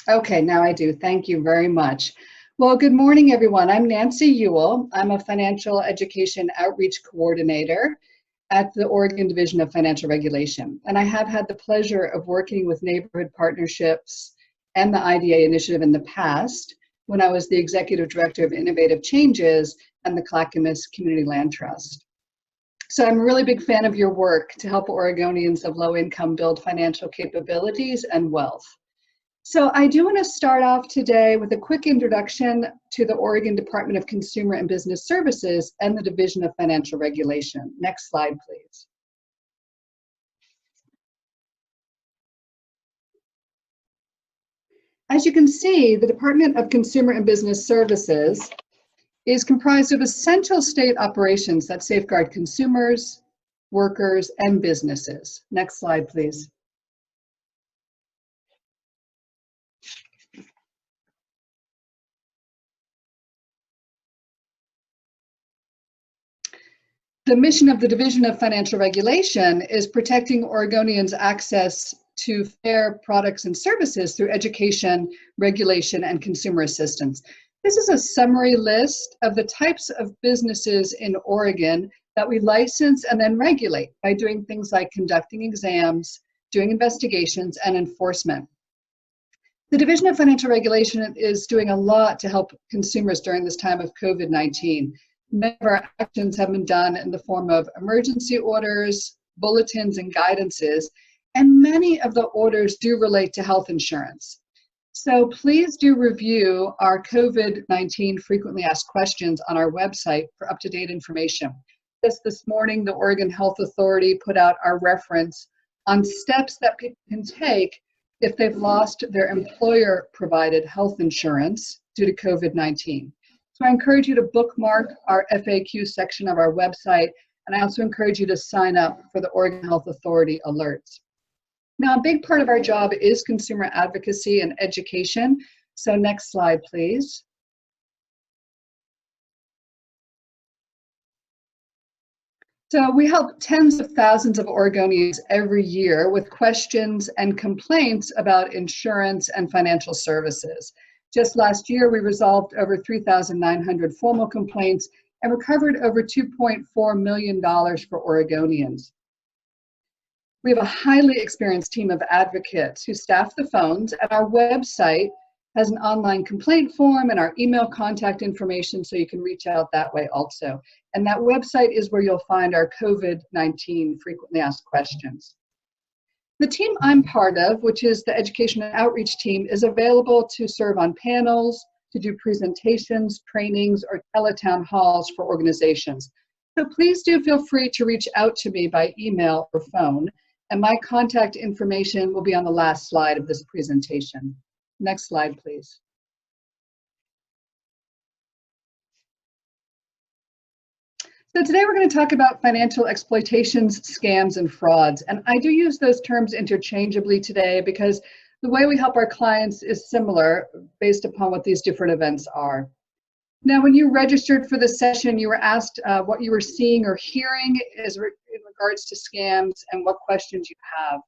Okay, now I do. Thank you very much. Well, good morning, everyone. I'm Nancy Ewell. I'm a financial education outreach coordinator at the Oregon Division of Financial Regulation. And I have had the pleasure of working with neighborhood partnerships and the IDA initiative in the past when I was the executive director of Innovative Changes and the Clackamas Community Land Trust. So I'm a really big fan of your work to help Oregonians of low income build financial capabilities and wealth. So I do want to start off today with a quick introduction to the Oregon Department of Consumer and Business Services and the Division of Financial Regulation. Next slide, please. As you can see, the Department of Consumer and Business Services is comprised of essential state operations that safeguard consumers, workers, and businesses. Next slide, please. The mission of the Division of Financial Regulation is protecting Oregonians' access to fair products and services through education, regulation, and consumer assistance. This is a summary list of the types of businesses in Oregon that we license and then regulate by doing things like conducting exams, doing investigations, and enforcement. The Division of Financial Regulation is doing a lot to help consumers during this time of COVID-19. Many of our actions have been done in the form of emergency orders, bulletins, and guidances, and many of the orders do relate to health insurance. So please do review our COVID-19 frequently asked questions on our website for up-to-date information. Just this morning, the Oregon Health Authority put out our reference on steps that people can take if they've lost their employer-provided health insurance due to COVID-19. So I encourage you to bookmark our FAQ section of our website, and I also encourage you to sign up for the Oregon Health Authority alerts. Now, a big part of our job is consumer advocacy and education. So next slide, please. So we help tens of thousands of Oregonians every year with questions and complaints about insurance and financial services. Just last year, we resolved over 3,900 formal complaints and recovered over $2.4 million for Oregonians. We have a highly experienced team of advocates who staff the phones, and our website has an online complaint form and our email contact information, so you can reach out that way also. And that website is where you'll find our COVID-19 frequently asked questions. The team I'm part of, which is the Education and Outreach team, is available to serve on panels, to do presentations, trainings, or teletown halls for organizations. So please do feel free to reach out to me by email or phone, and my contact information will be on the last slide of this presentation. Next slide, please. So today we're going to talk about financial exploitations, scams, and frauds. And I do use those terms interchangeably today because the way we help our clients is similar based upon what these different events are. Now, when you registered for this session, you were asked what you were seeing or hearing in regards to scams and what questions you have.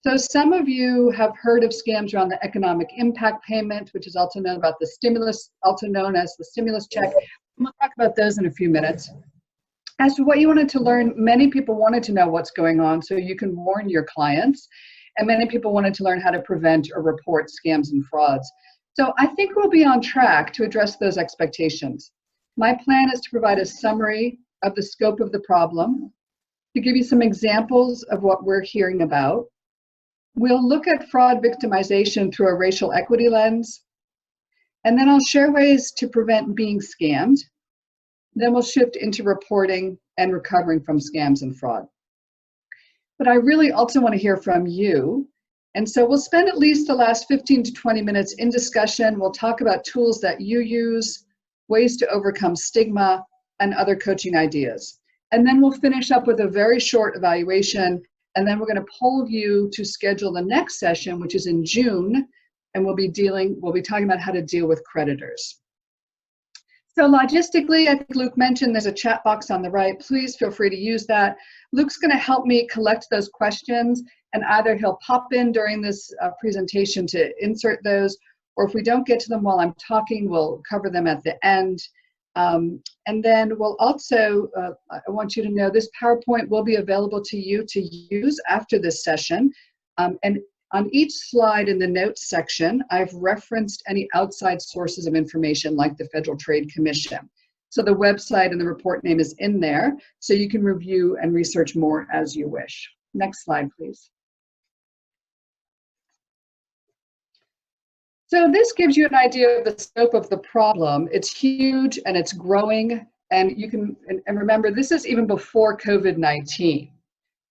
So some of you have heard of scams around the economic impact payment, which is also known about the stimulus, also known as the stimulus check. We'll talk about those in a few minutes. As to what you wanted to learn, many people wanted to know what's going on so you can warn your clients, and many people wanted to learn how to prevent or report scams and frauds. So I think we'll be on track to address those expectations. My plan is to provide a summary of the scope of the problem, to give you some examples of what we're hearing about. We'll look at fraud victimization through a racial equity lens, and then I'll share ways to prevent being scammed. Then we'll shift into reporting and recovering from scams and fraud. But I really also want to hear from you. And so we'll spend at least the last 15 to 20 minutes in discussion. We'll talk about tools that you use, ways to overcome stigma, and other coaching ideas. And then we'll finish up with a very short evaluation. And then we're going to poll you to schedule the next session, which is in June. And we'll be talking about how to deal with creditors. So logistically, I think Luke mentioned there's a chat box on the right. Please feel free to use that. Luke's going to help me collect those questions, and either he'll pop in during this presentation to insert those, or if we don't get to them while I'm talking, we'll cover them at the end. And then we'll also, I want you to know this PowerPoint will be available to you to use after this session. And on each slide in the notes section, I've referenced any outside sources of information like the Federal Trade Commission. So the website and the report name is in there, so you can review and research more as you wish. Next slide, please. So this gives you an idea of the scope of the problem. It's huge and it's growing, and you can, and remember, this is even before COVID-19.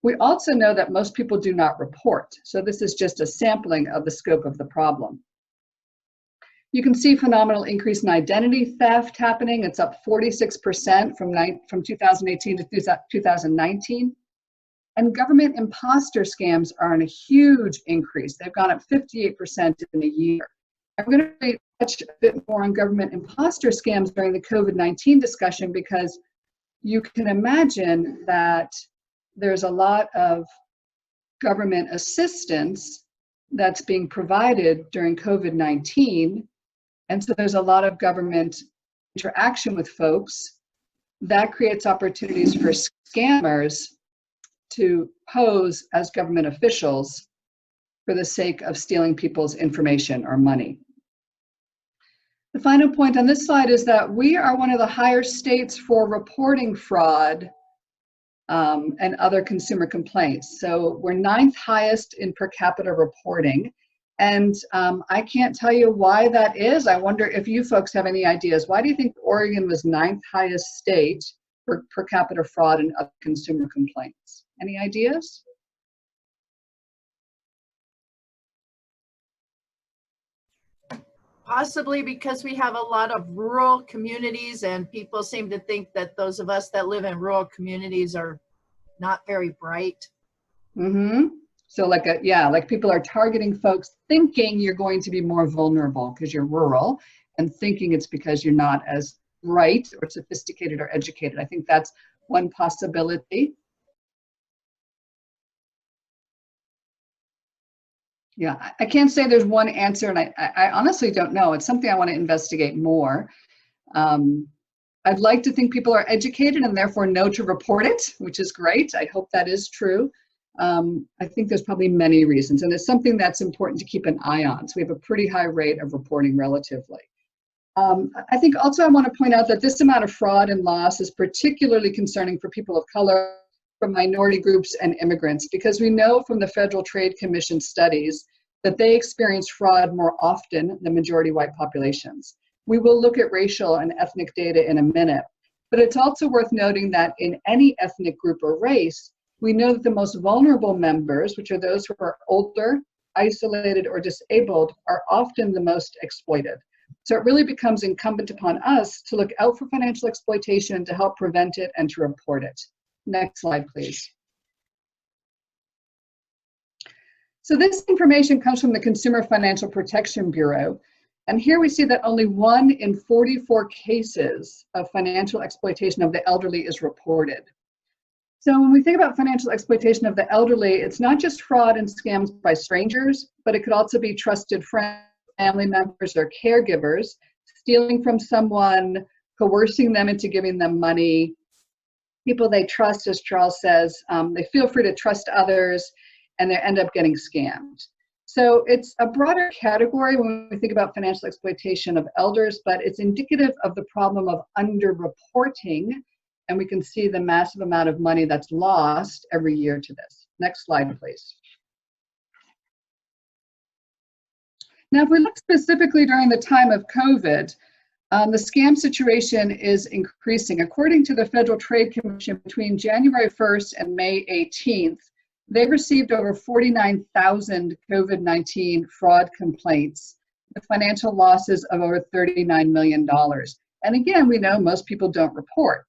We also know that most people do not report, so this is just a sampling of the scope of the problem. You can see phenomenal increase in identity theft happening. It's up 46% from 2018 to 2019. And government imposter scams are on a huge increase. They've gone up 58% in a year. I'm going to touch a bit more on government imposter scams during the COVID-19 discussion, because you can imagine that there's a lot of government assistance that's being provided during COVID-19. And so there's a lot of government interaction with folks that creates opportunities for scammers to pose as government officials for the sake of stealing people's information or money. The final point on this slide is that we are one of the higher states for reporting fraud and other consumer complaints. So we're 9th highest in per capita reporting. And I can't tell you why that is. I wonder if you folks have any ideas. Why do you think Oregon was 9th highest state for per capita fraud and other consumer complaints? Any ideas? Possibly because we have a lot of rural communities, and people seem to think that those of us that live in rural communities are not very bright. Mm-hmm. So like people are targeting folks thinking you're going to be more vulnerable because you're rural, and thinking it's because you're not as bright or sophisticated or educated. I think that's one possibility. Yeah, I can't say there's one answer, and I honestly don't know. It's something I want to investigate more. I'd like to think people are educated and therefore know to report it, which is great. I hope that is true. I think there's probably many reasons, and it's something that's important to keep an eye on. So we have a pretty high rate of reporting relatively. I think also I want to point out that this amount of fraud and loss is particularly concerning for people of color, from minority groups and immigrants, because we know from the Federal Trade Commission studies that they experience fraud more often than majority white populations. We will look at racial and ethnic data in a minute, but it's also worth noting that in any ethnic group or race, we know that the most vulnerable members, which are those who are older, isolated, or disabled, are often the most exploited. So it really becomes incumbent upon us to look out for financial exploitation, to help prevent it and to report it. Next slide, please. So this information comes from the Consumer Financial Protection Bureau. And here we see that only 1 in 44 cases of financial exploitation of the elderly is reported. So when we think about financial exploitation of the elderly, it's not just fraud and scams by strangers, but it could also be trusted friends, family members, or caregivers, stealing from someone, coercing them into giving them money. People they trust, as Charles says, they feel free to trust others, and they end up getting scammed. So it's a broader category when we think about financial exploitation of elders, but it's indicative of the problem of underreporting, and we can see the massive amount of money that's lost every year to this. Next slide, please. Now, if we look specifically during the time of COVID, the scam situation is increasing. According to the Federal Trade Commission, between January 1st and May 18th, they received over 49,000 COVID-19 fraud complaints with financial losses of over $39 million. And again, we know most people don't report.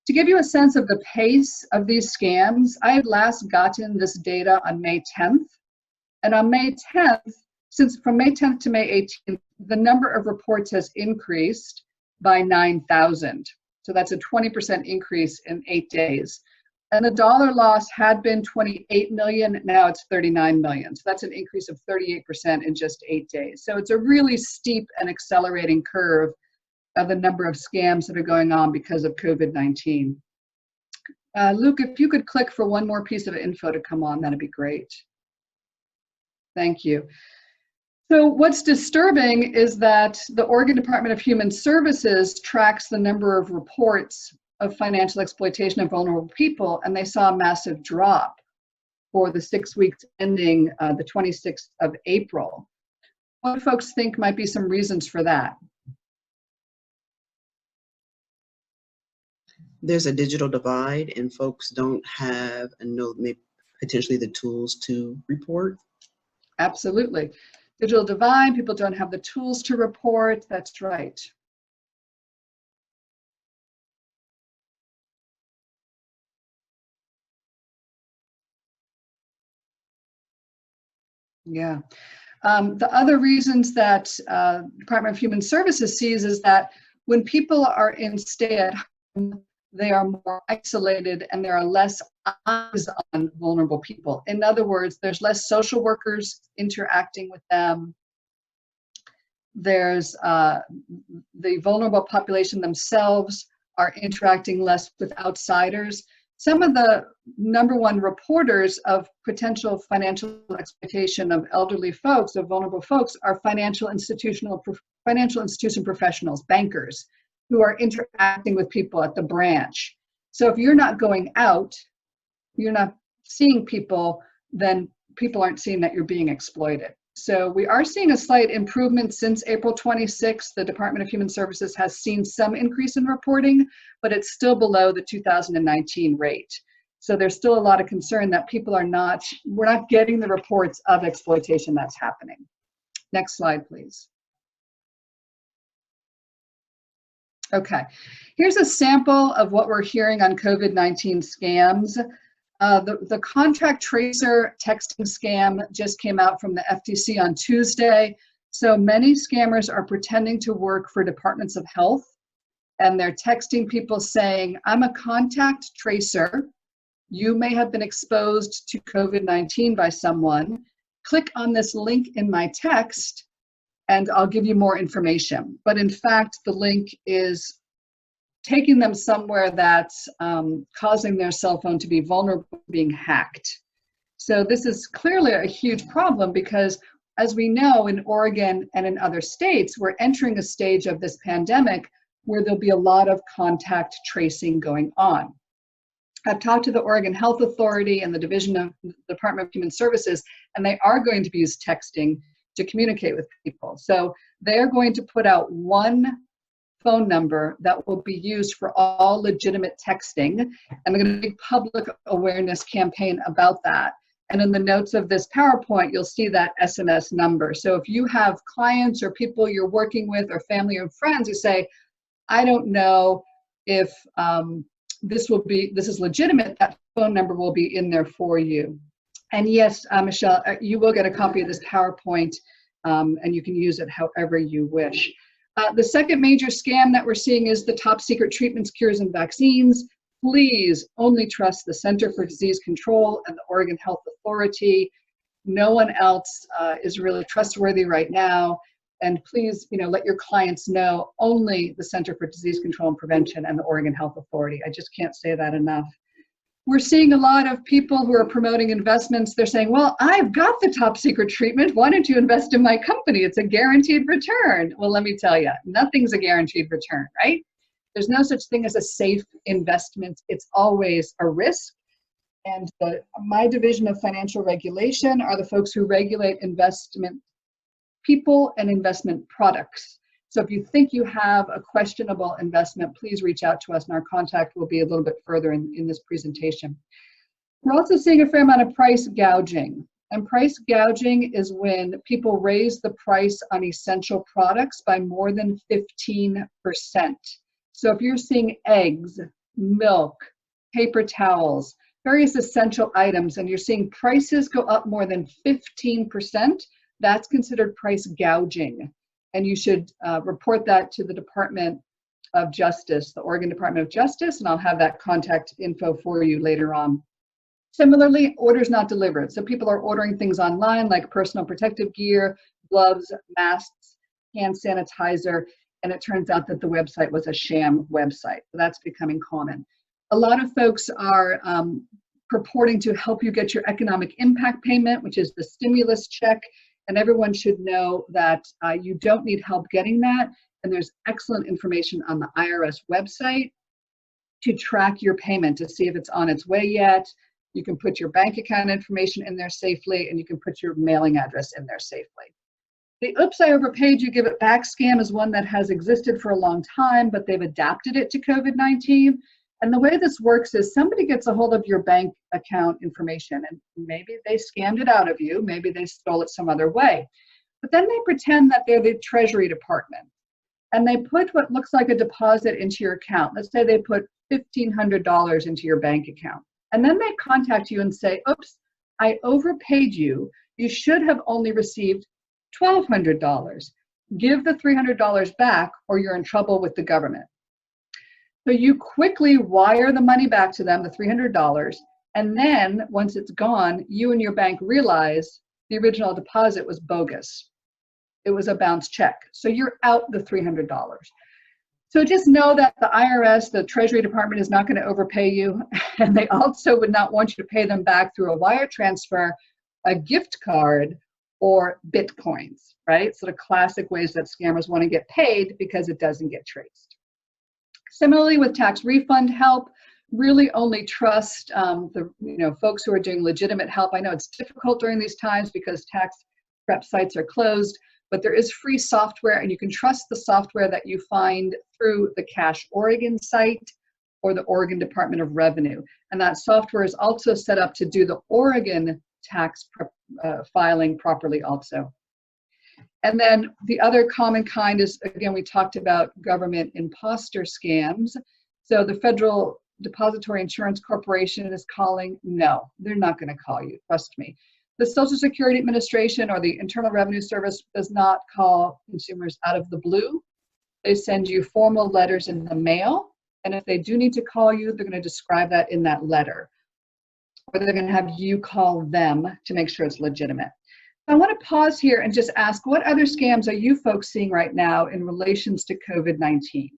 To give you a sense of the pace of these scams, I had last gotten this data on May 10th. And on May 10th, from May 10th to May 18th, the number of reports has increased by 9,000. So that's a 20% increase in 8 days. And the dollar loss had been 28 million, now it's 39 million. So that's an increase of 38% in just 8 days. So it's a really steep and accelerating curve of the number of scams that are going on because of COVID-19. Luke, if you could click for one more piece of info to come on, that'd be great. Thank you. So what's disturbing is that the Oregon Department of Human Services tracks the number of reports of financial exploitation of vulnerable people, and they saw a massive drop for the 6 weeks ending the 26th of April. What do folks think might be some reasons for that? There's a digital divide and folks don't have maybe potentially the tools to report. Absolutely. Digital divide, people don't have the tools to report, that's right. Yeah. The other reasons that Department of Human Services sees is that when people are in stay-at-home, they are more isolated and there are less eyes on vulnerable people. In other words, there's less social workers interacting with them. There's the vulnerable population themselves are interacting less with outsiders. Some of the #1 reporters of potential financial exploitation of elderly folks, of vulnerable folks, are financial institution professionals, bankers, who are interacting with people at the branch. So if you're not going out, you're not seeing people, then people aren't seeing that you're being exploited. So we are seeing a slight improvement since April 26th. The Department of Human Services has seen some increase in reporting, but it's still below the 2019 rate. So there's still a lot of concern that we're not getting the reports of exploitation that's happening. Next slide, please. Okay, here's a sample of what we're hearing on COVID-19 scams. The contact tracer texting scam just came out from the FTC on Tuesday. So many scammers are pretending to work for departments of health, and they're texting people saying, I'm a contact tracer. You may have been exposed to COVID-19 by someone. Click on this link in my text and I'll give you more information. But in fact, the link is taking them somewhere that's causing their cell phone to be vulnerable to being hacked. So this is clearly a huge problem because, as we know, in Oregon and in other states, we're entering a stage of this pandemic where there'll be a lot of contact tracing going on. I've talked to the Oregon Health Authority and the Division of the Department of Human Services, and they are going to use texting to communicate with people. So they're going to put out one phone number that will be used for all legitimate texting, and they're going to do a public awareness campaign about that. And in the notes of this PowerPoint, you'll see that SMS number. So if you have clients or people you're working with or family or friends who say, I don't know if this is legitimate, that phone number will be in there for you. And yes, Michelle, you will get a copy of this PowerPoint and you can use it however you wish. The second major scam that we're seeing is the top secret treatments, cures, and vaccines. Please only trust the Center for Disease Control and the Oregon Health Authority. No one else is really trustworthy right now. And please, let your clients know only the Center for Disease Control and Prevention and the Oregon Health Authority. I just can't say that enough. We're seeing a lot of people who are promoting investments. They're saying, well, I've got the top secret treatment. Why don't you invest in my company? It's a guaranteed return. Well, let me tell you, nothing's a guaranteed return, right? There's no such thing as a safe investment. It's always a risk. And my division of financial regulation are the folks who regulate investment people and investment products. So if you think you have a questionable investment, please reach out to us, and our contact will be a little bit further in this presentation. We're also seeing a fair amount of price gouging. And price gouging is when people raise the price on essential products by more than 15%. So if you're seeing eggs, milk, paper towels, various essential items, and you're seeing prices go up more than 15%, that's considered price gouging. And you should report that to the department of Justice, the Oregon Department of Justice, and I'll have that contact info for you later on. Similarly, orders not delivered. So people are ordering things online like personal protective gear, gloves, masks, hand sanitizer, and it turns out that the website was a sham website. So that's becoming common. A lot of folks are purporting to help you get your economic impact payment, which is the stimulus check, and everyone should know that you don't need help getting that, and there's excellent information on the IRS website to track your payment to see if it's on its way yet. You can put your bank account information in there safely, and you can put your mailing address in there safely. The oops, I overpaid you, give it back scam is one that has existed for a long time, but they've adapted it to COVID-19. And the way this works is somebody gets a hold of your bank account information, and maybe they scammed it out of you, maybe they stole it some other way. But then they pretend that they're the Treasury Department, and they put what looks like a deposit into your account. Let's say they put $1,500 into your bank account. And then they contact you and say, oops, I overpaid you. You should have only received $1,200. Give the $300 back or you're in trouble with the government. So you quickly wire the money back to them, the $300, and then once it's gone, you and your bank realize the original deposit was bogus. It was a bounce check. So you're out the $300. So just know that the IRS, the Treasury Department, is not going to overpay you, and they also would not want you to pay them back through a wire transfer, a gift card, or Bitcoins, right? So the classic ways that scammers want to get paid because it doesn't get traced. Similarly, with tax refund help, really only trust the folks who are doing legitimate help. I know it's difficult during these times because tax prep sites are closed, but there is free software, and you can trust the software that you find through the Cash Oregon site or the Oregon Department of Revenue. And that software is also set up to do the Oregon tax filing properly also. And then the other common kind is, again, we talked about government imposter scams. So the Federal Depository Insurance Corporation is calling. No, they're not going to call you, trust me. The Social Security Administration or the Internal Revenue Service does not call consumers out of the blue. They send you formal letters in the mail, and if they do need to call you, they're going to describe that in that letter. Or they're going to have you call them to make sure it's legitimate. I want to pause here and just ask, what other scams are you folks seeing right now in relations to COVID-19?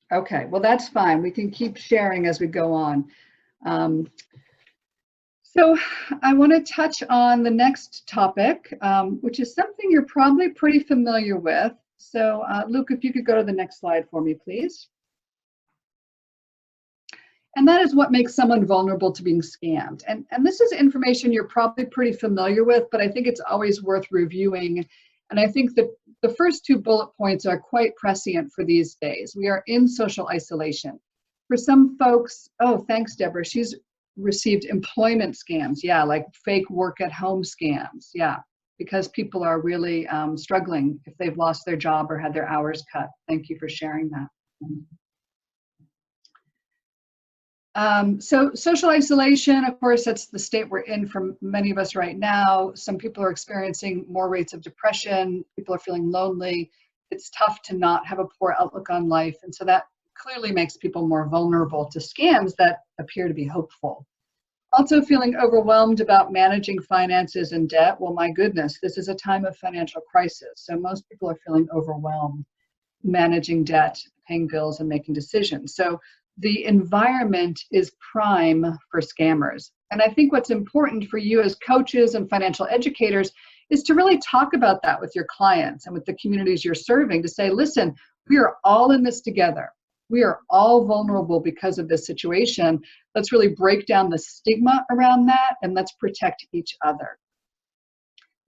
Okay, well, that's fine. We can keep sharing as we go on. So I want to touch on the next topic, which is something you're probably pretty familiar with. So Luke, if you could go to the next slide for me, please. And that is what makes someone vulnerable to being scammed. And this is information you're probably pretty familiar with, but I think it's always worth reviewing. And I think that the first two bullet points are quite prescient for these days. We are in social isolation. For some folks, oh, thanks, Deborah, she's received employment scams. Yeah, like fake work at home scams. Yeah, because people are really struggling if they've lost their job or had their hours cut. Thank you for sharing that. So social isolation, of course, that's the state we're in for many of us right now. Some people are experiencing more rates of depression. People are feeling lonely. It's tough to not have a poor outlook on life. And so that clearly makes people more vulnerable to scams that appear to be hopeful. Also feeling overwhelmed about managing finances and debt. Well, my goodness, this is a time of financial crisis. So most people are feeling overwhelmed managing debt, paying bills, and making decisions. So the environment is prime for scammers. And I think what's important for you as coaches and financial educators is to really talk about that with your clients and with the communities you're serving, to say, listen, we are all in this together. We are all vulnerable because of this situation. Let's really break down the stigma around that, and let's protect each other.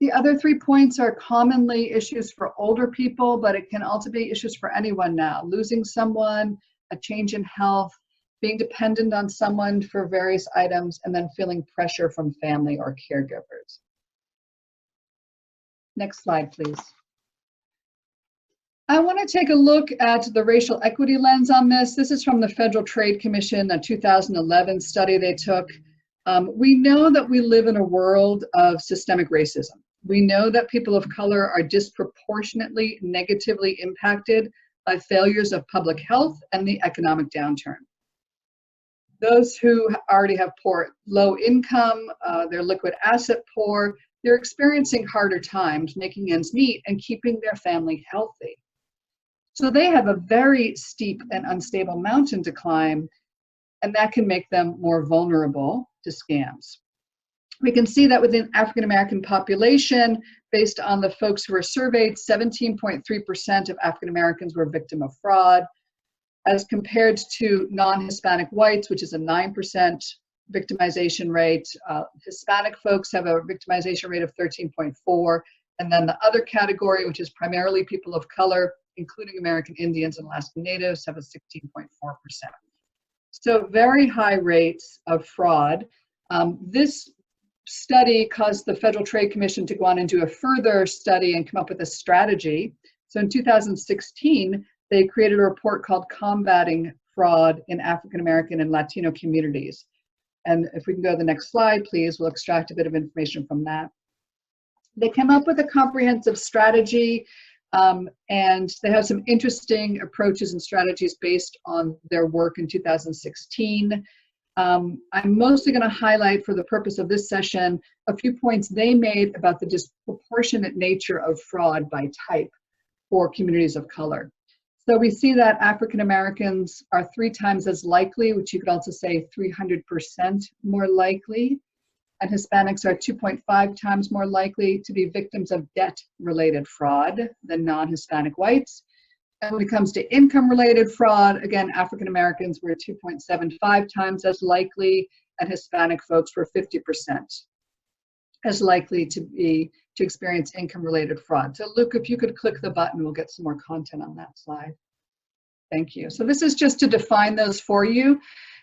The other 3 points are commonly issues for older people, but it can also be issues for anyone now. Losing someone, a change in health, being dependent on someone for various items, and then feeling pressure from family or caregivers. Next slide, please. I want to take a look at the racial equity lens on this. This is from the Federal Trade Commission, a 2011 study they took. We know that we live in a world of systemic racism. We know that people of color are disproportionately negatively impacted by failures of public health and the economic downturn. Those who already have low income, they're liquid asset poor, they're experiencing harder times making ends meet and keeping their family healthy. So they have a very steep and unstable mountain to climb, and that can make them more vulnerable to scams. We can see that within African American population, based on the folks who were surveyed, 17.3% of African Americans were victim of fraud, as compared to non-Hispanic whites, which is a 9% victimization rate. Hispanic folks have a victimization rate of 13.4%, and then the other category, which is primarily people of color, including American Indians and Alaska Natives, have a 16.4%. So very high rates of fraud. This study caused the Federal Trade Commission to go on and do a further study and come up with a strategy. So in 2016, they created a report called Combating Fraud in African American and Latino Communities. And if we can go to the next slide, please, we'll extract a bit of information from that. They came up with a comprehensive strategy, and they have some interesting approaches and strategies based on their work in 2016. I'm mostly going to highlight, for the purpose of this session, a few points they made about the disproportionate nature of fraud by type for communities of color. So we see that African Americans are 3 times as likely, which you could also say 300% more likely, and Hispanics are 2.5 times more likely to be victims of debt-related fraud than non-Hispanic whites. And when it comes to income-related fraud, again, African Americans were 2.75 times as likely, and Hispanic folks were 50% as likely to experience income-related fraud. So Luke, if you could click the button, we'll get some more content on that slide. Thank you. So this is just to define those for you.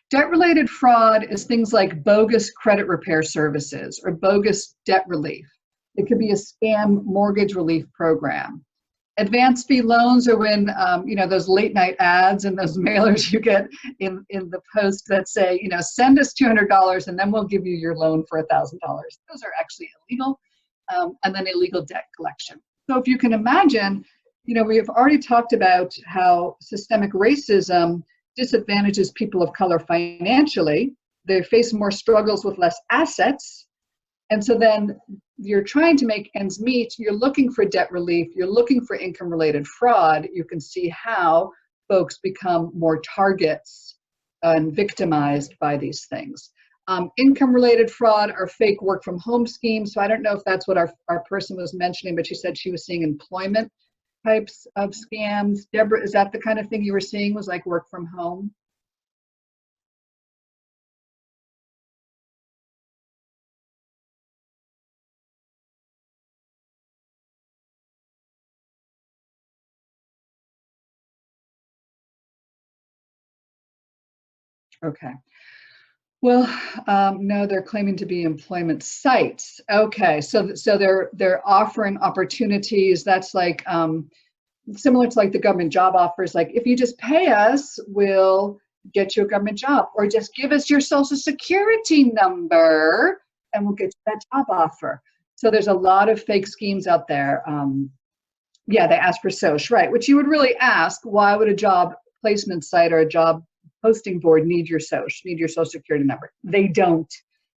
Debt-related fraud is things like bogus credit repair services or bogus debt relief. It could be a scam mortgage relief program. Advance fee loans are when, those late night ads and those mailers you get in the post that say, send us $200 and then we'll give you your loan for $1,000. Those are actually illegal, and then illegal debt collection. So if you can imagine, we have already talked about how systemic racism disadvantages people of color financially. They face more struggles with less assets. And so then you're trying to make ends meet, you're looking for debt relief, you're looking for income-related fraud. You can see how folks become more targets and victimized by these things. Income-related fraud are fake work-from-home schemes. So I don't know if that's what our person was mentioning, but she said she was seeing employment types of scams. Deborah, is that the kind of thing you were seeing, was like work from home? Okay. Well, no, they're claiming to be employment sites. Okay, so they're offering opportunities. That's like similar to like the government job offers. Like, if you just pay us, we'll get you a government job, or just give us your social security number and we'll get you that job offer. So there's a lot of fake schemes out there. Yeah, they ask for social, right? Which you would really ask, why would a job placement site or a job posting board need your social security number? They don't,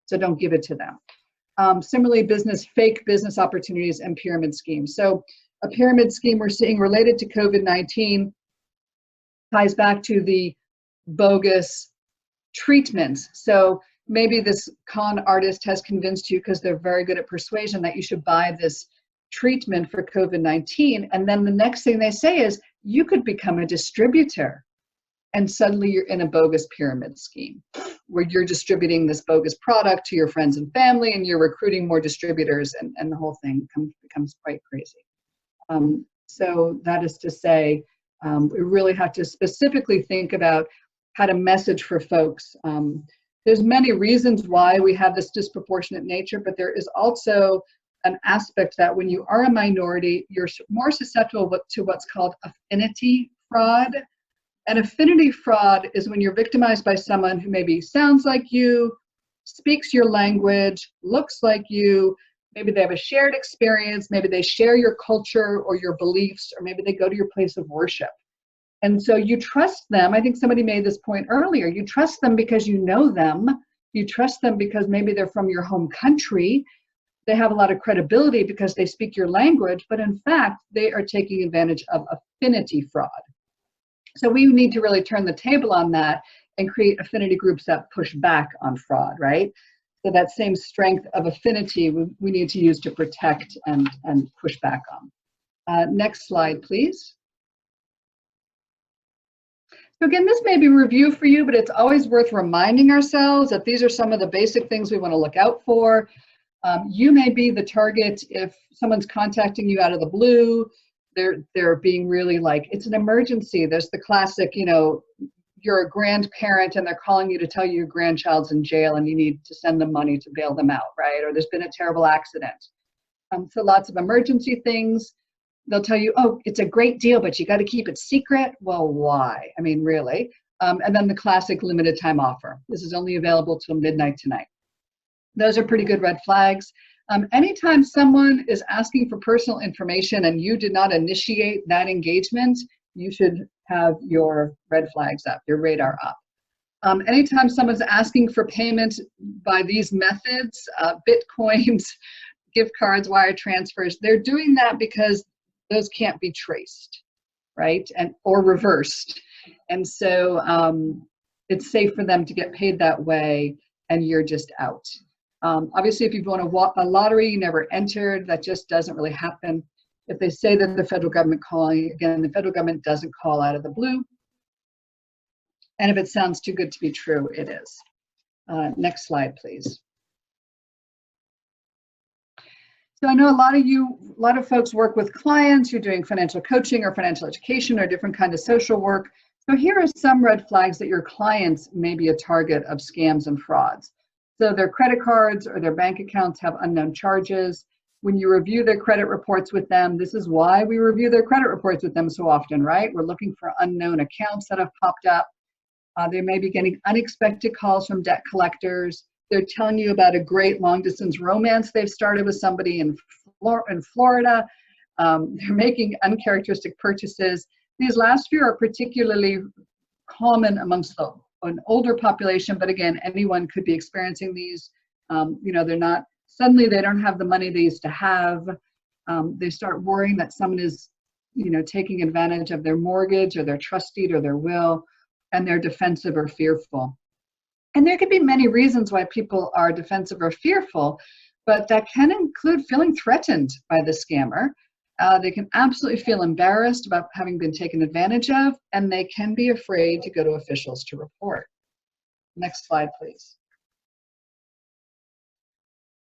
so don't give it to them. Similarly, fake business opportunities and pyramid schemes. So a pyramid scheme we're seeing related to COVID-19 ties back to the bogus treatments. So maybe this con artist has convinced you, because they're very good at persuasion, that you should buy this treatment for COVID-19. And then the next thing they say is, you could become a distributor. And suddenly you're in a bogus pyramid scheme where you're distributing this bogus product to your friends and family, and you're recruiting more distributors, and the whole thing becomes quite crazy. So that is to say, we really have to specifically think about how to message for folks. There's many reasons why we have this disproportionate nature, but there is also an aspect that when you are a minority, you're more susceptible to what's called affinity fraud. And affinity fraud is when you're victimized by someone who maybe sounds like you, speaks your language, looks like you, maybe they have a shared experience, maybe they share your culture or your beliefs, or maybe they go to your place of worship. And so you trust them. I think somebody made this point earlier. You trust them because you know them. You trust them because maybe they're from your home country. They have a lot of credibility because they speak your language, but in fact, they are taking advantage of affinity fraud. So we need to really turn the table on that and create affinity groups that push back on fraud, right? So that same strength of affinity we need to use to protect and push back on. Next slide, please. So again, this may be review for you, but it's always worth reminding ourselves that these are some of the basic things we want to look out for. You may be the target if someone's contacting you out of the blue. They're being really like, it's an emergency. There's the classic, you know, you're a grandparent and they're calling you to tell you your grandchild's in jail and you need to send them money to bail them out, right? Or there's been a terrible accident. So lots of emergency things. They'll tell you, oh, it's a great deal, but you got to keep it secret. Well, why? I mean, really? And then the classic limited time offer. This is only available till midnight tonight. Those are pretty good red flags. Anytime someone is asking for personal information and you did not initiate that engagement, you should have your red flags up, your radar up. Anytime someone's asking for payment by these methods, Bitcoins, gift cards, wire transfers, they're doing that because those can't be traced, right? Or reversed. And so it's safe for them to get paid that way and you're just out. Obviously, if you've won a lottery, you never entered, that just doesn't really happen. If they say that the federal government calling, again, the federal government doesn't call out of the blue. And if it sounds too good to be true, it is. Next slide, please. So I know a lot of folks work with clients, you're doing financial coaching or financial education or different kind of social work. So here are some red flags that your clients may be a target of scams and frauds. So their credit cards or their bank accounts have unknown charges. When you review their credit reports with them, this is why we review their credit reports with them so often, right? We're looking for unknown accounts that have popped up. They may be getting unexpected calls from debt collectors. They're telling you about a great long distance romance they've started with somebody in Florida. They're making uncharacteristic purchases. These last few are particularly common amongst an older population, but again, anyone could be experiencing these. You know, suddenly they don't have the money they used to have. They start worrying that someone is, you know, taking advantage of their mortgage or their trust deed or their will, and they're defensive or fearful. And there could be many reasons why people are defensive or fearful, but that can include feeling threatened by the scammer. They can absolutely feel embarrassed about having been taken advantage of, and they can be afraid to go to officials to report. Next slide, please.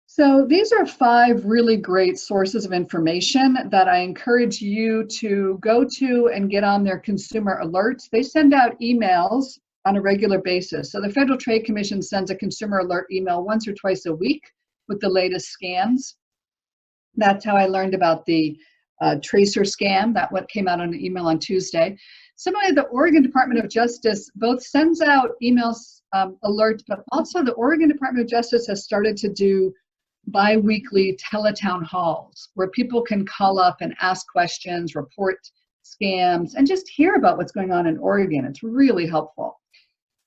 So these are 5 really great sources of information that I encourage you to go to and get on their consumer alerts. They send out emails on a regular basis. So the Federal Trade Commission sends a consumer alert email once or twice a week with the latest scams. That's how I learned about the tracer scam, that what came out on an email on Tuesday. Similarly, the Oregon Department of Justice both sends out emails alerts, but also the Oregon Department of Justice has started to do bi-weekly teletown halls where people can call up and ask questions, report scams, and just hear about what's going on in Oregon. It's really helpful.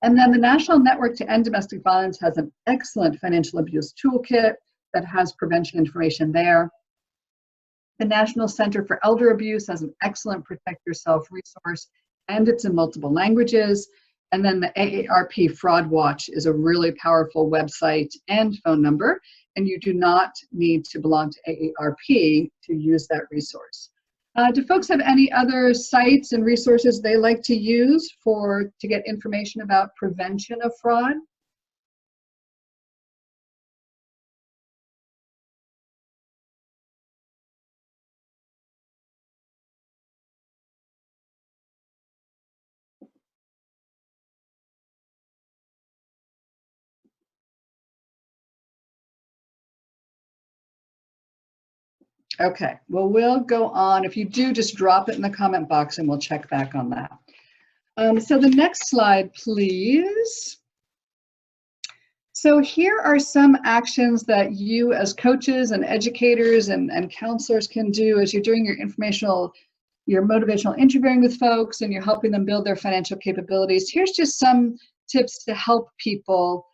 And then the National Network to End Domestic Violence has an excellent financial abuse toolkit that has prevention information there. The National Center for Elder Abuse has an excellent Protect Yourself resource, and it's in multiple languages. And then the AARP Fraud Watch is a really powerful website and phone number, and you do not need to belong to AARP to use that resource. Do folks have any other sites and resources they like to use to get information about prevention of fraud? Okay, well, we'll go on. If you do, just drop it in the comment box and we'll check back on that. So the next slide, please. So here are some actions that you as coaches and educators and counselors can do as you're doing your motivational interviewing with folks and you're helping them build their financial capabilities. Here's just some tips to help people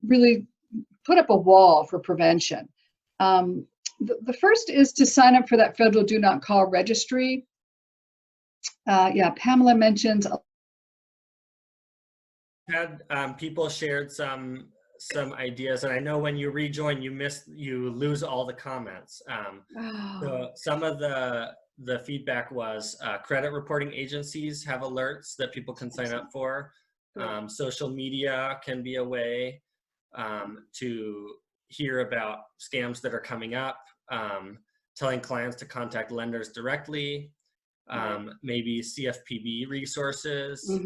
really put up a wall for prevention. The first is to sign up for that federal Do Not Call registry. Yeah, Pamela mentions. Had people shared some ideas, and I know when you rejoin, you lose all the comments. So some of the feedback was credit reporting agencies have alerts that people can sign up for. Social media can be a way to hear about scams that are coming up, telling clients to contact lenders directly, maybe CFPB resources.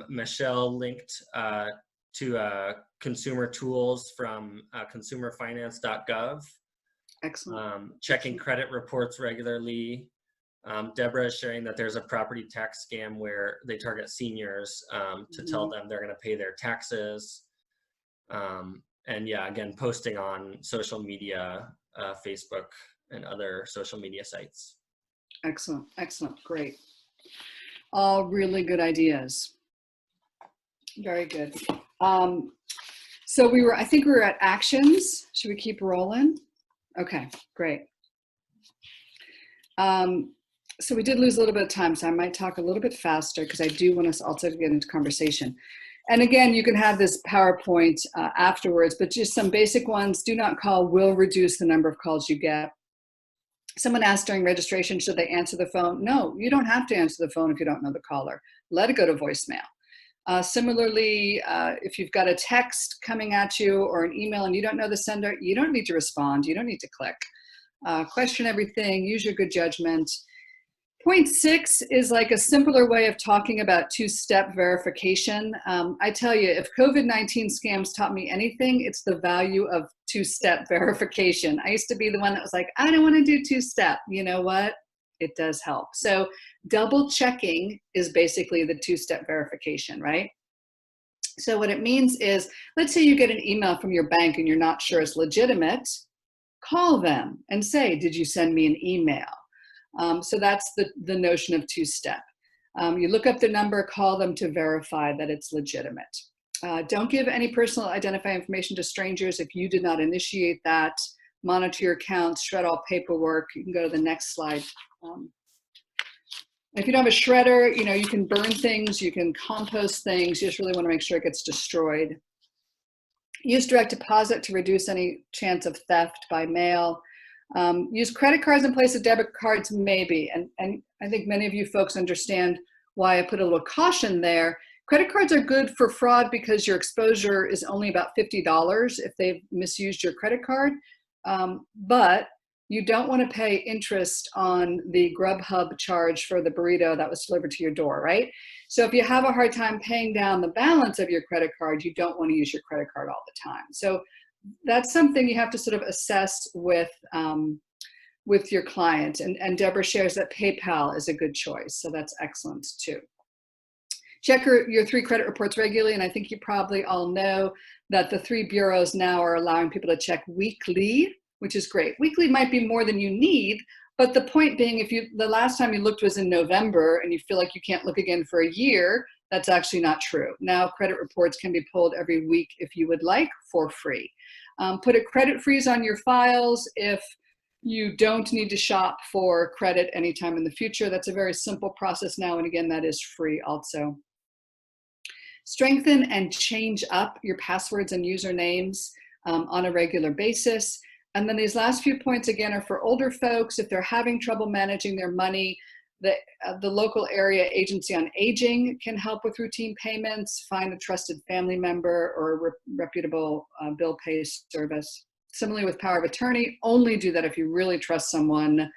Michelle linked to consumer tools from consumerfinance.gov. Excellent. Checking credit reports regularly. Deborah is sharing that there's a property tax scam where they target seniors to tell them they're going to pay their taxes. And yeah, again, posting on social media, Facebook and other social media sites. Excellent, excellent, great. All really good ideas. Very good. So I think we were at actions. Should we keep rolling? Okay, great. So we did lose a little bit of time, so I might talk a little bit faster because I do want us also to get into conversation. And again, you can have this PowerPoint afterwards, but just some basic ones. Do not call will reduce the number of calls you get. Someone asked during registration, should they answer the phone? No, you don't have to answer the phone if you don't know the caller. Let it go to voicemail. Similarly, if you've got a text coming at you or an email and you don't know the sender, you don't need to respond. You don't need to click. Question everything. Use your good judgment. Point 6 is like a simpler way of talking about two-step verification. I tell you, if COVID-19 scams taught me anything, it's the value of two-step verification. I used to be the one that was like, I don't want to do two-step. You know what? It does help. So double checking is basically the two-step verification, right? So what it means is, let's say you get an email from your bank and you're not sure it's legitimate, call them and say, did you send me an email? So that's the notion of two-step. You look up the number, call them to verify that it's legitimate. Don't give any personal identifying information to strangers if you did not initiate that. Monitor your accounts, shred all paperwork. You can go to the next slide. If you don't have a shredder, you can burn things, you can compost things. You just really want to make sure it gets destroyed. Use direct deposit to reduce any chance of theft by mail. Use credit cards in place of debit cards, maybe. And I think many of you folks understand why I put a little caution there. Credit cards are good for fraud because your exposure is only about $50 if they've misused your credit card. But you don't want to pay interest on the Grubhub charge for the burrito that was delivered to your door, right? So if you have a hard time paying down the balance of your credit card, you don't want to use your credit card all the time. So that's something you have to sort of assess with your client. And Deborah shares that PayPal is a good choice. So that's excellent too. Check your 3 credit reports regularly. And I think you probably all know that the 3 bureaus now are allowing people to check weekly, which is great. Weekly might be more than you need, but the point being, if the last time you looked was in November and you feel like you can't look again for a year, that's actually not true. Now credit reports can be pulled every week if you would like, for free. Put a credit freeze on your files if you don't need to shop for credit anytime in the future. That's a very simple process now, and again, that is free also. Strengthen and change up your passwords and usernames on a regular basis. And then these last few points, again, are for older folks. If they're having trouble managing their money, the local area agency on aging can help with routine payments. Find a trusted family member or a reputable bill pay service. Similarly with power of attorney, only do that if you really trust someone.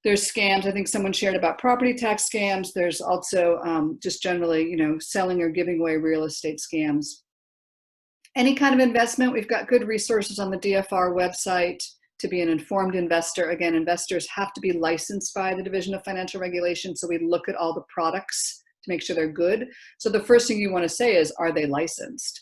There's scams. I think someone shared about property tax scams. There's also just generally, selling or giving away real estate scams. Any kind of investment, we've got good resources on the DFR website to be an informed investor. Again, investors have to be licensed by the Division of Financial Regulation, so we look at all the products to make sure they're good. So the first thing you want to say is, are they licensed?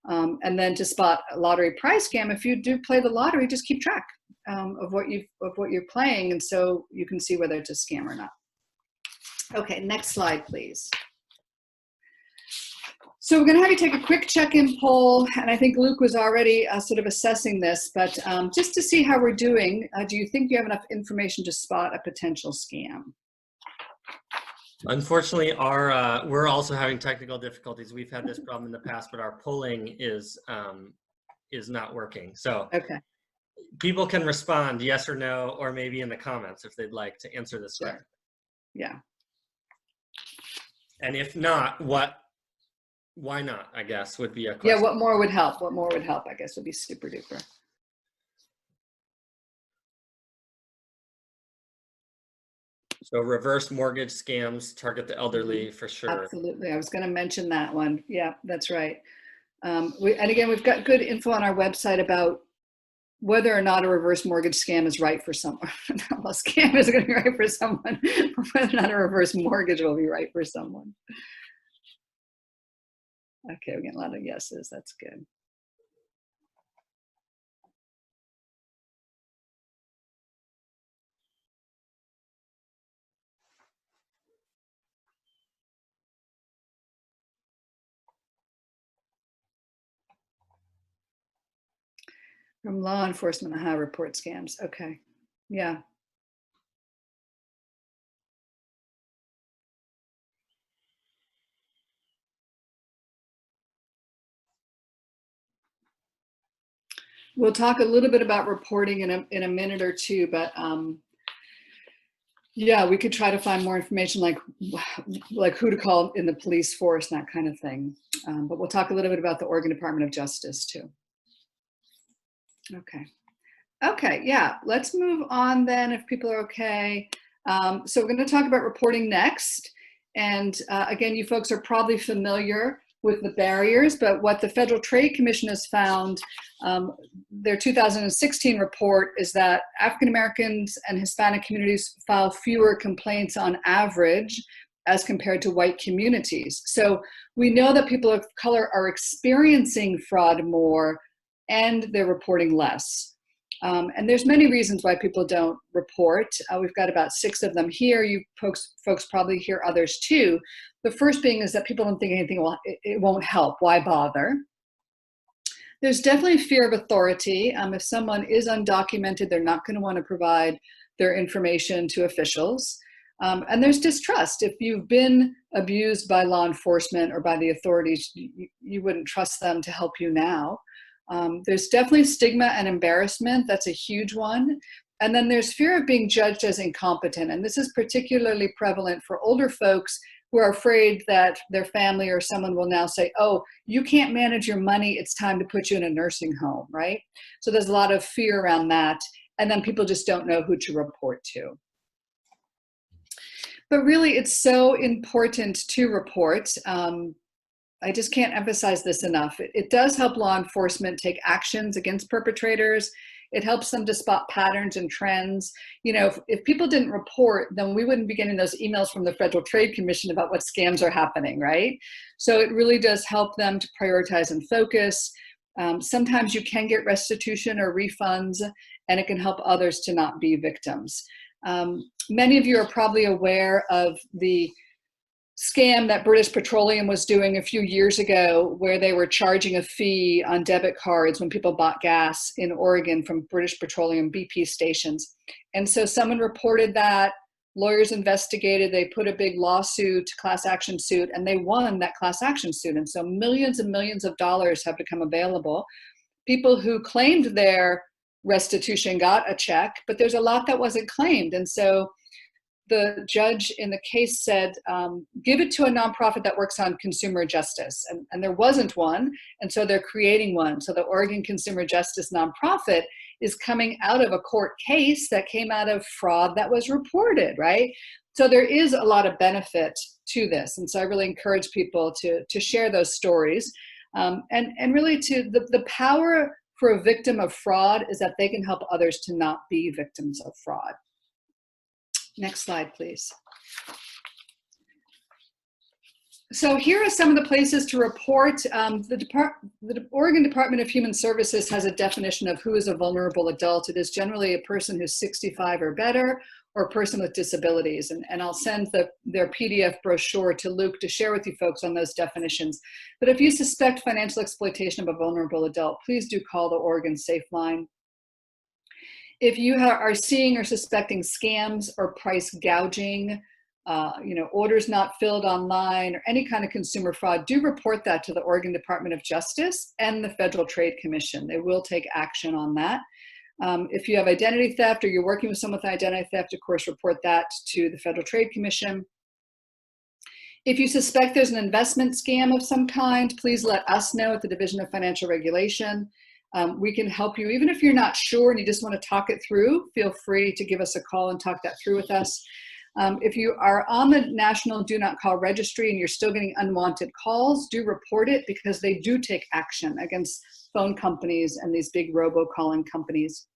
And then to spot a lottery prize scam, if you do play the lottery, just keep track of what you're playing, and so you can see whether it's a scam or not. Okay, next slide, please. So we're going to have you take a quick check-in poll, and I think Luke was already sort of assessing this, but just to see how we're doing, do you think you have enough information to spot a potential scam? Unfortunately, we're also having technical difficulties. We've had this problem in the past, but our polling is not working. So Okay. People can respond yes or no, or maybe in the comments if they'd like to answer this question. Yeah. And if not, why not, I guess, would be a question. Yeah, what more would help? What more would help, I guess, would be super duper. So reverse mortgage scams target the elderly for sure. Absolutely. I was going to mention that one. Yeah, that's right. And again, we've got good info on our website about whether or not a reverse mortgage scam is right for someone. Well, a scam is going to be right for someone, but whether or not a reverse mortgage will be right for someone. Okay, we're getting a lot of yeses. That's good. From law enforcement, how report scams. Okay, yeah. We'll talk a little bit about reporting in a minute or two, but yeah, we could try to find more information like who to call in the police force and that kind of thing. But we'll talk a little bit about the Oregon Department of Justice too. Okay. Okay, yeah, let's move on then if people are okay. So we're going to talk about reporting next. And again, you folks are probably familiar with the barriers, but what the Federal Trade Commission has found, their 2016 report is that African Americans and Hispanic communities file fewer complaints on average as compared to white communities. So we know that people of color are experiencing fraud more and they're reporting less. And there's many reasons why people don't report. We've got about 6 of them here. You folks probably hear others too. The first being is that people don't think anything it won't help. Why bother? There's definitely fear of authority. If someone is undocumented, they're not going to want to provide their information to officials. And there's distrust. If you've been abused by law enforcement or by the authorities, you wouldn't trust them to help you now. There's definitely stigma and embarrassment. That's a huge one. And then there's fear of being judged as incompetent. And this is particularly prevalent for older folks who are afraid that their family or someone will now say, oh, you can't manage your money, it's time to put you in a nursing home, right? So there's a lot of fear around that. And then people just don't know who to report to. But really, it's so important to report. I just can't emphasize this enough. It does help law enforcement take actions against perpetrators. It helps them to spot patterns and trends. You know, if people didn't report, then we wouldn't be getting those emails from the Federal Trade Commission about what scams are happening, right? So it really does help them to prioritize and focus. Sometimes you can get restitution or refunds, and it can help others to not be victims. Many of you are probably aware of the scam that British Petroleum was doing a few years ago, where they were charging a fee on debit cards when people bought gas in Oregon from British Petroleum BP stations. And so someone reported that, lawyers investigated, they put a big lawsuit, class action suit, and they won that class action suit. And so millions and millions of dollars have become available. People who claimed their restitution got a check, but there's a lot that wasn't claimed. And so the judge in the case said, give it to a nonprofit that works on consumer justice. And there wasn't one, and so they're creating one. So the Oregon Consumer Justice nonprofit is coming out of a court case that came out of fraud that was reported, right? So there is a lot of benefit to this. And so I really encourage people to share those stories. And really the power for a victim of fraud is that they can help others to not be victims of fraud. Next slide, please. So here are some of the places to report. The Oregon Department of Human Services has a definition of who is a vulnerable adult. It is generally a person who's 65 or better, or a person with disabilities. And I'll send their PDF brochure to Luke to share with you folks on those definitions. But if you suspect financial exploitation of a vulnerable adult, please do call the Oregon Safe Line. If you are seeing or suspecting scams or price gouging, orders not filled online, or any kind of consumer fraud, do report that to the Oregon Department of Justice and the Federal Trade Commission. They will take action on that. If you have identity theft or you're working with someone with identity theft, of course, report that to the Federal Trade Commission. If you suspect there's an investment scam of some kind, please let us know at the Division of Financial Regulation. We can help you. Even if you're not sure and you just want to talk it through, feel free to give us a call and talk that through with us. If you are on the National Do Not Call Registry and you're still getting unwanted calls, do report it, because they do take action against phone companies and these big robocalling companies.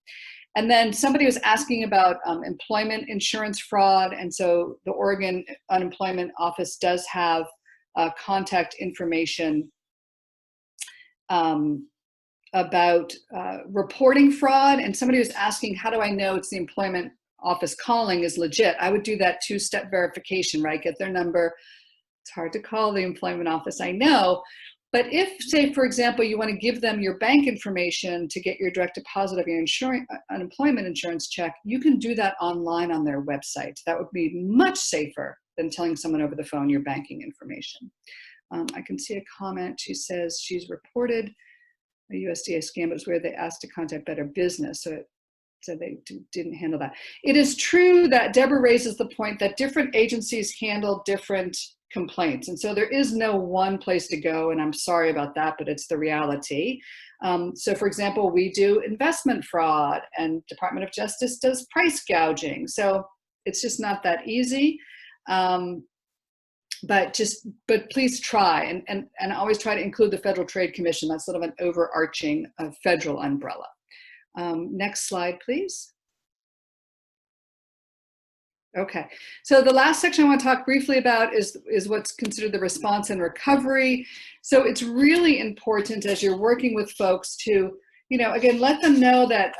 And then somebody was asking about employment insurance fraud. And so the Oregon Unemployment Office does have contact information about reporting fraud. And somebody was asking, how do I know it's the employment office calling is legit? I would do that two-step verification, right? Get their number. It's hard to call the employment office, I know. But if, say, for example, you want to give them your bank information to get your direct deposit of your unemployment insurance check, you can do that online on their website. That would be much safer than telling someone over the phone your banking information. I can see a comment. She says she's reported a USDA scam, but it's where they asked to contact Better Business. So they didn't handle that. It is true that Deborah raises the point that different agencies handle different complaints. And so there is no one place to go, and I'm sorry about that, but it's the reality. So for example, we do investment fraud, and Department of Justice does price gouging. So it's just not that easy. But please try, and always try to include the Federal Trade Commission. That's sort of an overarching federal umbrella. Next slide, please. Okay, so the last section I want to talk briefly about is what's considered the response and recovery. So it's really important as you're working with folks to, again, let them know that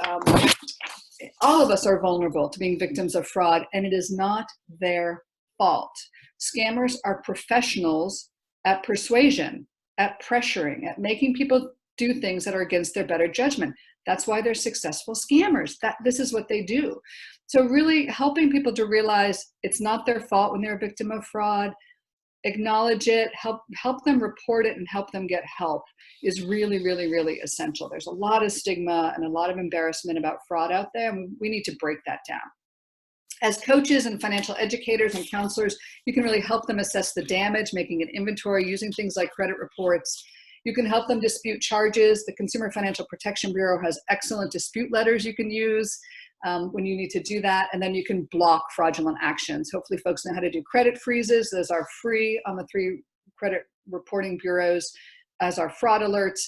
all of us are vulnerable to being victims of fraud, and it is not their fault. Scammers are professionals at persuasion, at pressuring, at making people do things that are against their better judgment. That's why they're successful scammers. This is what they do. So really helping people to realize it's not their fault when they're a victim of fraud, acknowledge it, help them report it, and help them get help is really, really, really essential. There's a lot of stigma and a lot of embarrassment about fraud out there, and we need to break that down. As coaches and financial educators and counselors, you can really help them assess the damage, making an inventory, using things like credit reports. You can help them dispute charges. The Consumer Financial Protection Bureau has excellent dispute letters you can use when you need to do that. And then you can block fraudulent actions. Hopefully folks know how to do credit freezes. Those are free on the 3 credit reporting bureaus, as are fraud alerts.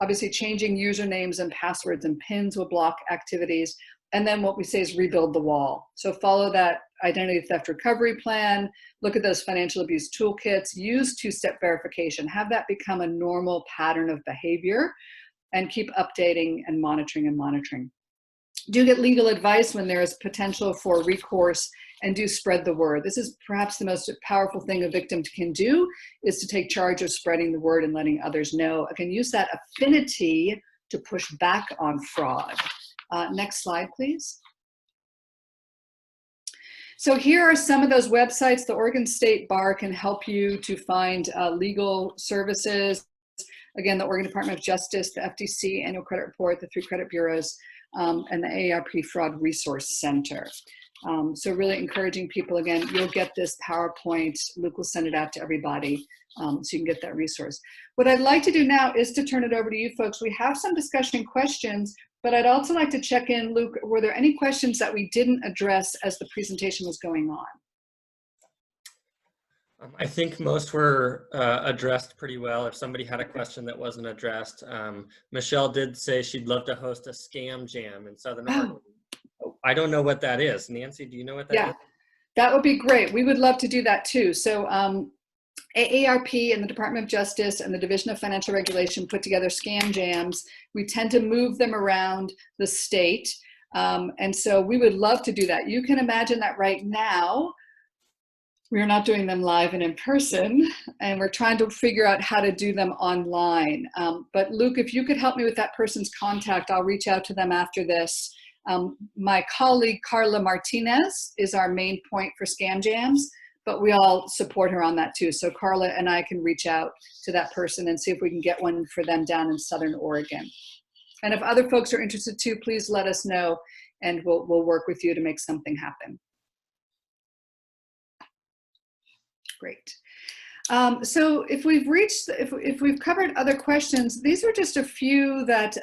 Obviously changing usernames and passwords and PINs will block activities. And then what we say is rebuild the wall. So follow that identity theft recovery plan, look at those financial abuse toolkits, use two-step verification, have that become a normal pattern of behavior, and keep updating and monitoring. Do get legal advice when there is potential for recourse, and do spread the word. This is perhaps the most powerful thing a victim can do, is to take charge of spreading the word and letting others know. Again, use that affinity to push back on fraud. Next slide, please. So here are some of those websites. The Oregon State Bar can help you to find legal services. Again, the Oregon Department of Justice, the FTC Annual Credit Report, the 3 credit bureaus, and the AARP Fraud Resource Center. So really encouraging people, again, you'll get this PowerPoint. Luke will send it out to everybody so you can get that resource. What I'd like to do now is to turn it over to you folks. We have some discussion questions, but I'd also like to check in, Luke, were there any questions that we didn't address as the presentation was going on? I think most were addressed pretty well. If somebody had a question that wasn't addressed, Michelle did say she'd love to host a scam jam in Southern Oregon. I don't know what that is. Nancy, do you know what that is? Yeah, that would be great. We would love to do that too. So AARP and the Department of Justice and the Division of Financial Regulation put together scam jams. We tend to move them around the state. And so we would love to do that. You can imagine that right now, we're not doing them live and in person, and we're trying to figure out how to do them online. But Luke, if you could help me with that person's contact, I'll reach out to them after this. My colleague, Carla Martinez, is our main point for scam jams, but we all support her on that too. So Carla and I can reach out to that person and see if we can get one for them down in Southern Oregon. And if other folks are interested too, please let us know, and we'll work with you to make something happen. Great. So if we've covered other questions, these are just a few that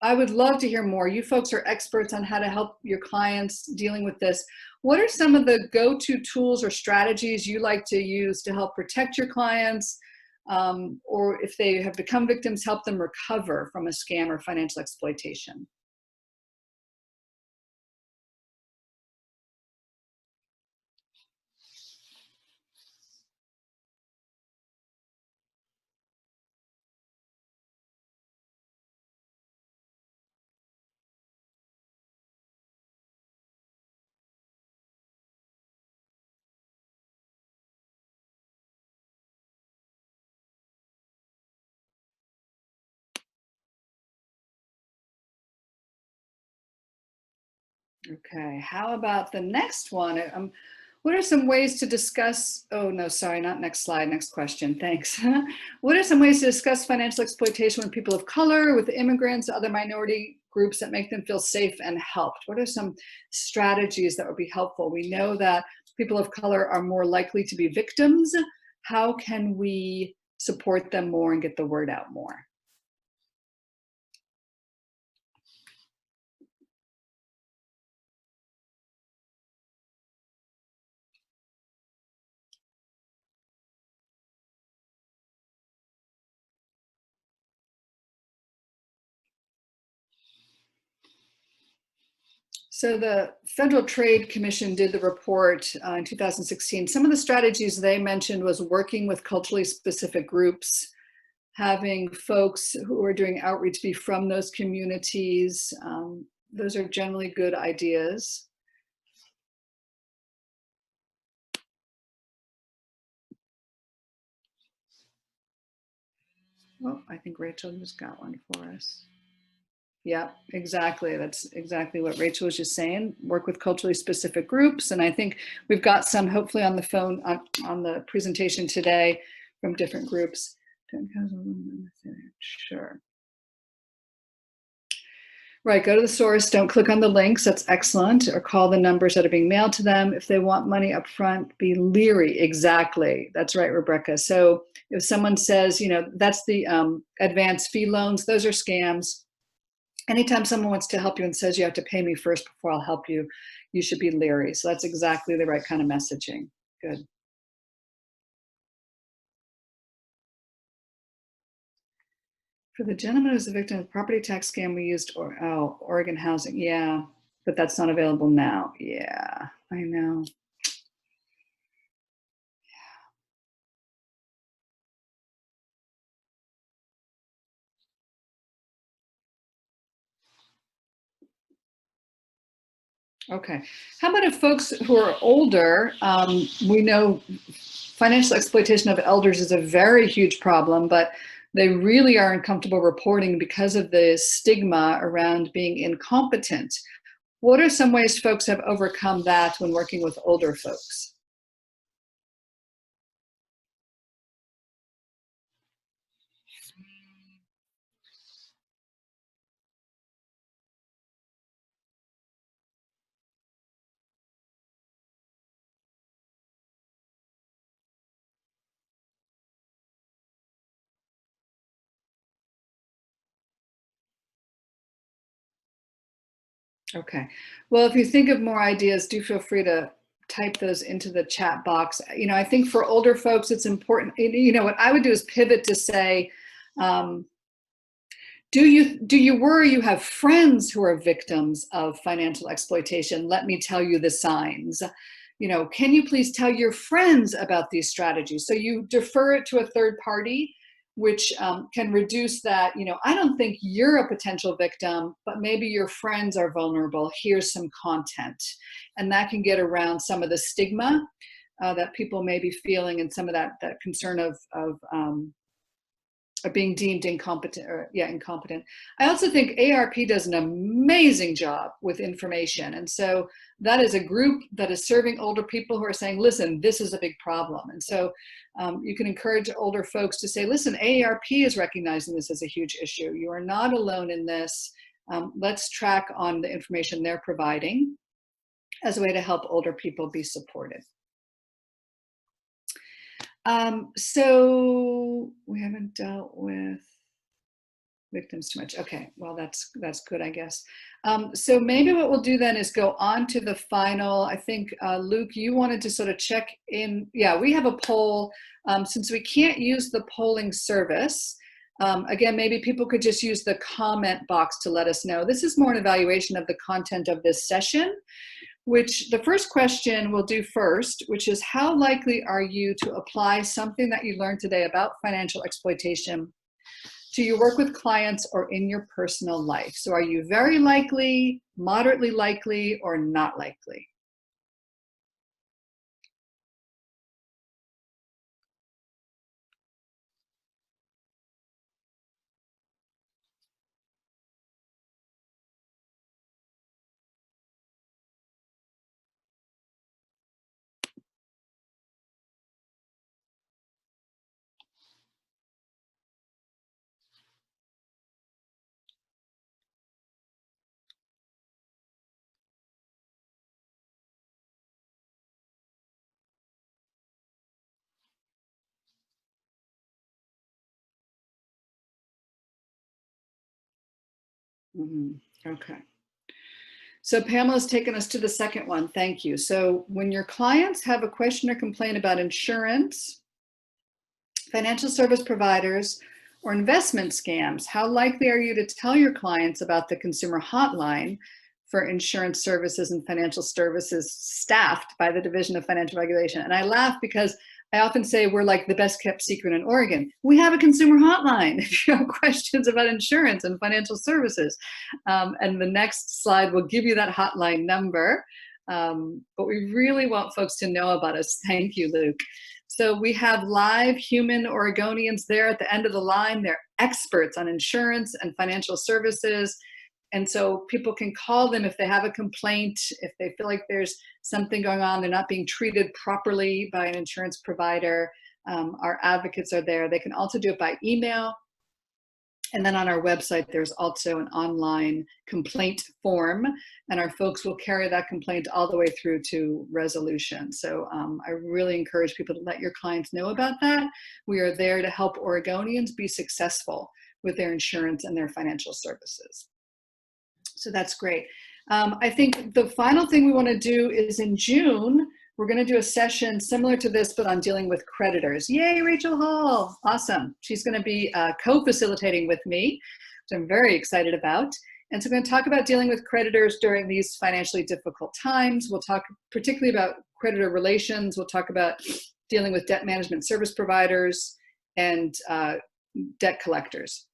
I would love to hear more. You folks are experts on how to help your clients dealing with this. What are some of the go-to tools or strategies you like to use to help protect your clients, or if they have become victims, help them recover from a scam or financial exploitation? Okay, how about the next one? What are some ways to discuss, oh no, sorry, not next slide, next question, thanks. What are some ways to discuss financial exploitation with people of color, with immigrants, other minority groups that make them feel safe and helped? What are some strategies that would be helpful? We know that people of color are more likely to be victims. How can we support them more and get the word out more? So the Federal Trade Commission did the report in 2016. Some of the strategies they mentioned was working with culturally specific groups, having folks who are doing outreach be from those communities. Those are generally good ideas. Oh, I think Rachel just got one for us. Yeah, exactly. That's exactly what Rachel was just saying. Work with culturally specific groups. And I think we've got some hopefully on the phone on the presentation today from different groups. Sure. Right, go to the source, don't click on the links, that's excellent, or call the numbers that are being mailed to them. If they want money up front, be leery. Exactly, that's right, Rebecca. So if someone says, you know, that's the advance fee loans, those are scams. Anytime someone wants to help you and says you have to pay me first before I'll help you, you should be leery. So that's exactly the right kind of messaging. Good. For the gentleman who's a victim of property tax scam, we used Oregon Housing. Yeah, but that's not available now. Yeah, I know. Okay. How about if folks who are older, we know financial exploitation of elders is a very huge problem, but they really are uncomfortable reporting because of the stigma around being incompetent. What are some ways folks have overcome that when working with older folks? Okay. Well, if you think of more ideas, do feel free to type those into the chat box. You know, I think for older folks, it's important. You know, what I would do is pivot to say, do you worry you have friends who are victims of financial exploitation? Let me tell you the signs. You know, can you please tell your friends about these strategies? So you defer it to a third party, which can reduce that. You know, I don't think you're a potential victim, but maybe your friends are vulnerable. Here's some content. And that can get around some of the stigma that people may be feeling, and some of that concern of being deemed incompetent, incompetent. I also think AARP does an amazing job with information. And so that is a group that is serving older people who are saying, listen, this is a big problem. And so you can encourage older folks to say, listen, AARP is recognizing this as a huge issue. You are not alone in this. Let's track on the information they're providing as a way to help older people be supported. So we haven't dealt with victims too much. Okay, well, that's good, I guess. So maybe what we'll do then is go on to the final. I think, Luke, you wanted to sort of check in. Yeah, we have a poll. Since we can't use the polling service, again, maybe people could just use the comment box to let us know. This is more an evaluation of the content of this session, which the first question we'll do first, which is, how likely are you to apply something that you learned today about financial exploitation to your work with clients or in your personal life? So are you very likely, moderately likely, or not likely? Okay. So Pamela's taken us to the second one. Thank you. So when your clients have a question or complaint about insurance, financial service providers, or investment scams, how likely are you to tell your clients about the consumer hotline for insurance services and financial services staffed by the Division of Financial Regulation? And I laugh because I often say we're like the best kept secret in Oregon. We have a consumer hotline if you have questions about insurance and financial services. And the next slide will give you that hotline number. But we really want folks to know about us. Thank you, Luke. So we have live human Oregonians there at the end of the line. They're experts on insurance and financial services. And so people can call them if they have a complaint, if they feel like there's something going on, they're not being treated properly by an insurance provider. Our advocates are there. They can also do it by email. And then on our website, there's also an online complaint form, and our folks will carry that complaint all the way through to resolution. So I really encourage people to let your clients know about that. We are there to help Oregonians be successful with their insurance and their financial services. So that's great. I think the final thing we want to do is in June, we're going to do a session similar to this, but on dealing with creditors. Yay, Rachel Hall. Awesome. She's going to be co-facilitating with me, which I'm very excited about. And so we're going to talk about dealing with creditors during these financially difficult times. We'll talk particularly about creditor relations. We'll talk about dealing with debt management service providers and debt collectors.